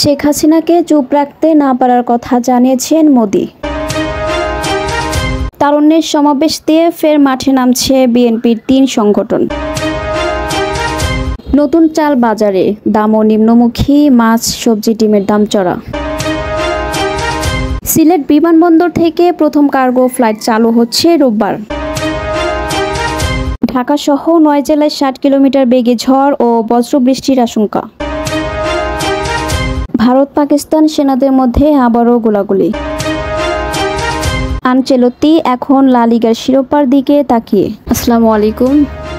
শেখ হাসিনাকে চুপ রাখতে না পারার কথা জানিয়েছেন মোদি। তারুণ্যের সমাবেশ দিয়ে ফের মাঠে নামছে বিএনপির ৩ সংগঠন। নতুন চাল বাজারে, দামও নিম্নমুখী, মাছ, সবজি, ডিমের দাম চড়া। সিলেট বিমানবন্দর থেকে প্রথম কার্গো ফ্লাইট চালু হচ্ছে রোববার। ঢাকা সহ ৯ জেলায় ৬০ কিলোমিটার বেগে ঝড় ও বজ্রবৃষ্টির আশঙ্কা। ভারত পাকিস্তান সেনাদের মধ্যে আবারও গোলাগুলি। আনচেলত্তি এখন লা লিগার শিরোপার দিকে তাকিয়ে। আসসালামু আলাইকুম,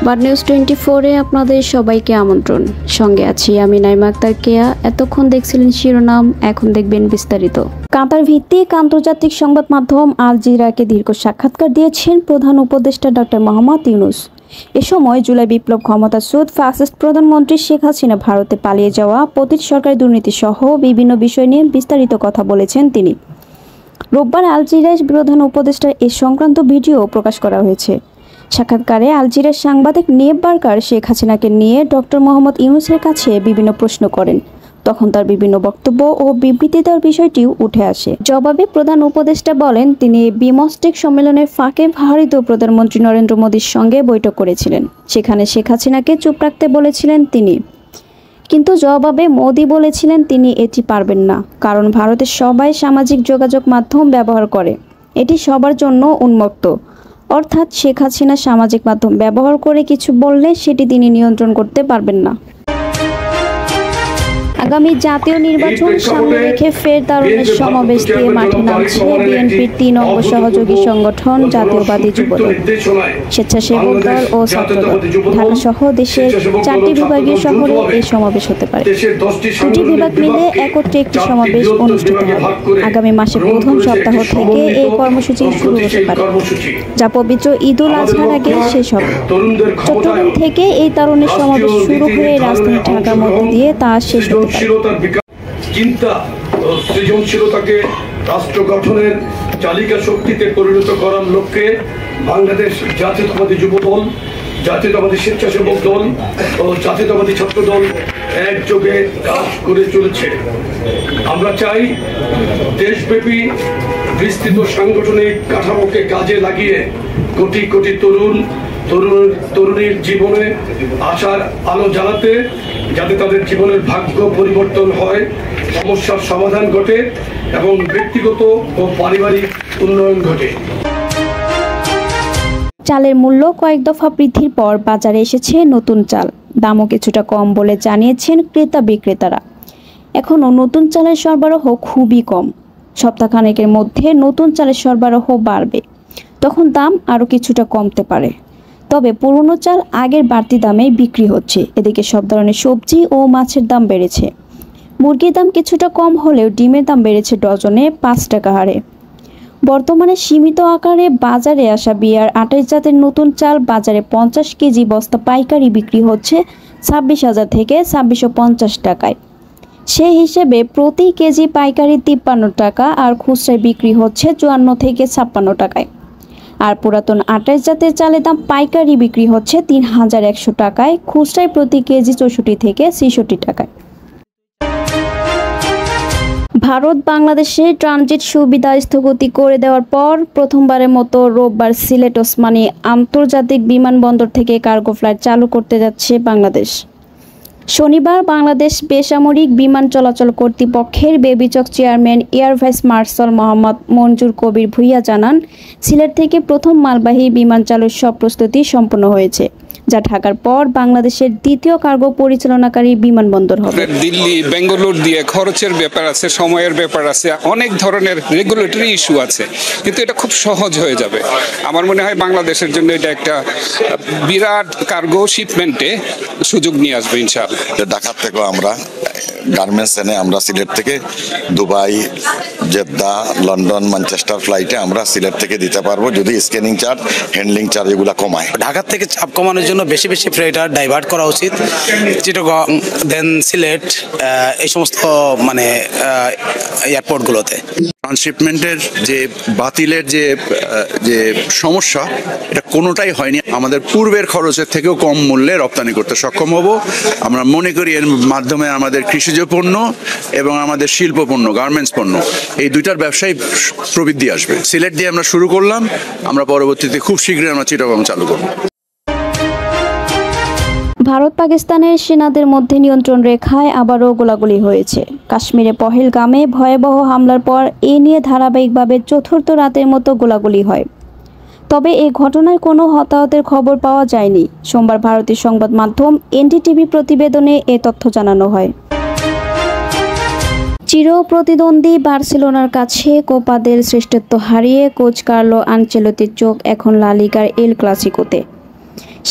বাড নিউজ 24-এ আপনাদের সবাইকে আমন্ত্রণ। সঙ্গে আছি আমি নাইমা আক্তার কেয়া। এতক্ষণ দেখছিলেন শিরোনাম, এখন দেখবেন বিস্তারিত। কাতার ভিত্তিক আন্তর্জাতিক সংবাদ মাধ্যম আল জাজিরাকে দীর্ঘ সাক্ষাৎকার দিয়েছেন প্রধান উপদেষ্টা ডক্টর মোহাম্মদ ইউনূস। এ সময় জুলাই বিপ্লব ক্ষমতাচ্যুত ফ্যাসিস্ট প্রধানমন্ত্রী শেখ হাসিনা ভারতে পালিয়ে যাওয়া, পতিত সরকারি দুর্নীতি সহ বিভিন্ন বিষয় নিয়ে বিস্তারিত কথা বলেছেন তিনি। রোববার আল জাজিরায় প্রধান উপদেষ্টার এ সংক্রান্ত ভিডিও প্রকাশ করা হয়েছে। সাক্ষাৎকারে আল জাজিরার সাংবাদিক নিয়েব বার্কার শেখ হাসিনাকে নিয়ে ডক্টর মোহাম্মদ ইউনূসের কাছে বিভিন্ন প্রশ্ন করেন। তখন তার বিভিন্ন বক্তব্য ও বিবৃতি দেওয়ার বিষয়টিও উঠে আসে। জবাবে প্রধান উপদেষ্টা বলেন, তিনি বিমস্টেক সম্মেলনের ফাঁকে ভারতীয় প্রধানমন্ত্রী নরেন্দ্র মোদীর সঙ্গে বৈঠক করেছিলেন। সেখানে শেখ হাসিনাকে চুপ রাখতে বলেছিলেন তিনি, কিন্তু জবাবে মোদি বলেছিলেন তিনি এটি পারবেন না, কারণ ভারতের সবাই সামাজিক যোগাযোগ মাধ্যম ব্যবহার করে, এটি সবার জন্য উন্মুক্ত। অর্থাৎ শেখ হাসিনা সামাজিক মাধ্যম ব্যবহার করে কিছু বললে সেটি তিনি নিয়ন্ত্রণ করতে পারবেন না। আগামী জাতীয় নির্বাচন সামনে রেখে ফের তারুণ্যের সমাবেশ দিয়ে মাঠে নামছে বিএনপির ৩ অঙ্গ সহযোগী সংগঠন জাতীয়বাদী যুবদল, স্বেচ্ছাসেবক দল ও ছাত্রদল। ঢাকা সহ দেশের ৪টি বিভাগীয় শহরে এই সমাবেশ হতে পারে। ২টি বিভাগ মিলে একত্রে একটি সমাবেশ অনুষ্ঠিত হবে। আগামী মাসের প্রথম সপ্তাহ থেকে এই কর্মসূচি শুরু হতে পারে, যা পবিত্র ঈদুল আজহার আগে শেষ হবে। চট্টগ্রাম থেকে এই তারুণ্যের সমাবেশ শুরু হয়ে রাজধানী ঢাকার মধ্য দিয়ে তা শেষ হতে পারে। চিন্তা ও সৃজনশীলতাকে রাষ্ট্র গঠনের চালিকা শক্তিতে পরিণত করার লক্ষ্যে বাংলাদেশ জাতীয়তাবাদী যুবদল, জাতীয়তাবাদী স্বেচ্ছাসেবক দল ও জাতীয়তাবাদী ছাত্রদল একযোগে কাজ করে চলেছে। আমরা চাই দেশব্যাপী বিস্তৃত সাংগঠনিক কাঠামোকে কাজে লাগিয়ে কোটি কোটি তরুণীর জীবনে আশার আলো জ্বালাতে, যাতে তাদের জীবনের ভাগ্য পরিবর্তন হয়, সমস্যার সমাধান ঘটে এবং ব্যক্তিগত ও পারিবারিক উন্নয়ন ঘটে। চালের মূল্য কয়েক দফা বৃদ্ধির পর বাজারে এসেছে নতুন চাল। দামও কিছুটা কম বলে জানিয়েছেন ক্রেতা বিক্রেতারা। এখনও নতুন চালের সরবরাহ খুবই কম। সপ্তাহখানেকের মধ্যে নতুন চালের সরবরাহ বাড়বে, তখন দাম আরও কিছুটা কমতে পারে। তবে পুরনো চাল আগের বাড়তি দামে বিক্রি হচ্ছে। এদিকে সব ধরনের সবজি ও মাছের দাম বেড়েছে। মুরগির দাম কিছুটা কম হলেও ডিমের দাম বেড়েছে ডজনে ৫ টাকা হারে। বর্তমানে সীমিত আকারে বাজারে আসা বিয়ার ২৮ জাতের নতুন চাল বাজারে ৫০ কেজি বস্তা পাইকারি বিক্রি হচ্ছে ২৬,০০০ থেকে ২৬৫০ টাকায়। সেই হিসেবে প্রতি কেজি পাইকারি ৫৩ টাকা আর খুচরায় বিক্রি হচ্ছে ৫৪ থেকে ৫৬ টাকায়। আর পুরাতন ২৮ জাতের চালের দাম পাইকারি বিক্রি হচ্ছে ৩,১০০ টাকায়, খুচরায় প্রতি কেজি ৬৪ থেকে ৬৬ টাকায়। ভারত বাংলাদেশে ট্রানজিট সুবিধা স্থগিত করে দেওয়ার পর প্রথমবারের মতো রোববার সিলেট ওসমানী আন্তর্জাতিক বিমানবন্দর থেকে কার্গো ফ্লাইট চালু করতে যাচ্ছে বাংলাদেশ। শনিবার বাংলাদেশ বেসামরিক বিমান চলাচল কর্তৃপক্ষের বেবিচক chairman air vice marshal Mohammad Manzur Kabir Bhuiyan জানান, সিলেট থেকে প্রথম মালবাহী বিমান চালুর সব প্রস্তুতি সম্পন্ন হয়েছে, যা ঢাকার পর বাংলাদেশের দ্বিতীয় কার্গো পরিচালনাকারী বিমানবন্দর হবে। দিল্লি বেঙ্গালুরু দিয়ে খরচের ব্যাপার আছে, সময়ের ব্যাপার আছে, অনেক ধরনের রেগুলেটরি ইস্যু আছে, কিন্তু এটা খুব সহজ হয়ে যাবে। আমার মনে হয় বাংলাদেশের জন্য এটা একটা বিরাট কার্গো শিপমেন্টে সুযোগ নিয়ে আসবে ইনশাআল্লাহ। ঢাকা থেকেও আমরা গার্মেন্টস এনে আমরা সিলেট থেকে দুবাই, জেদ্দা, লন্ডন, ম্যানচেস্টার ফ্লাইটে আমরা সিলেট থেকে দিতে পারবো, যদি স্ক্যানিং চার্জ, হ্যান্ডলিং চার্জ এগুলো কমায়। ঢাকা থেকে চাপ কমানোর জন্য বেশি বেশি ফ্লাইটার ডাইভার্ট করা উচিত। চিটাগং, দেন সিলেট, এই সমস্ত এয়ারপোর্টগুলোতে। ট্রান্সশিপমেন্টের যে বাতিলের যে সমস্যা, এটা কোনোটাই হয়নি। আমাদের পূর্বের খরচের থেকেও কম মূল্যে রপ্তানি করতে সক্ষম হব। আমরা মনে করি এর মাধ্যমে আমাদের কৃষিজ পণ্য এবং আমাদের শিল্প পণ্য, গার্মেন্টস পণ্য, এই দুইটার ব্যবসায় প্রবৃদ্ধি আসবে। সিলেট দিয়ে আমরা শুরু করলাম, আমরা পরবর্তীতে খুব শীঘ্রই আমরা চিটাগং চালু করব। ভারত পাকিস্তানের সেনাদের মধ্যে নিয়ন্ত্রণ রেখায় আবারও গোলাগুলি হয়েছে। কাশ্মীরে পহেলগামে ভয়াবহ হামলার পর এ নিয়ে ধারাবাহিকভাবে চতুর্থ রাতের মতো গোলাগুলি হয়। তবে এই ঘটনায় কোনো হতাহতের খবর পাওয়া যায়নি। সোমবার ভারতীয় সংবাদ মাধ্যম এনডিটিভি প্রতিবেদনে এ তথ্য জানানো হয়। চির প্রতিদ্বন্দ্বী বার্সেলোনার কাছে কোপা দেল শ্রেষ্ঠত্ব হারিয়ে কোচ কার্লো আনচেলত্তির চোখ এখন লা লিগার এল ক্লাসিকোতে।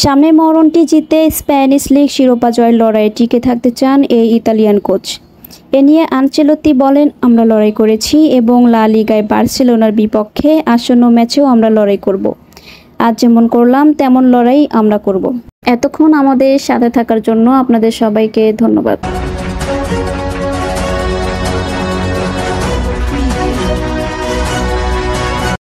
সামনে মরণটি জিতে স্প্যানিশ লিগ শিরোপা জয়ের লড়াইয়ে টিকে থাকতে চান এই ইতালিয়ান কোচ। এ নিয়ে আনচেলত্তি বলেন, আমরা লড়াই করেছি এবং লা লিগায় বার্সেলোনার বিপক্ষে আসন্ন ম্যাচেও আমরা লড়াই করব। আজ যেমন করলাম তেমন লড়াই আমরা করব। এতক্ষণ আমাদের সাথে থাকার জন্য আপনাদের সবাইকে ধন্যবাদ।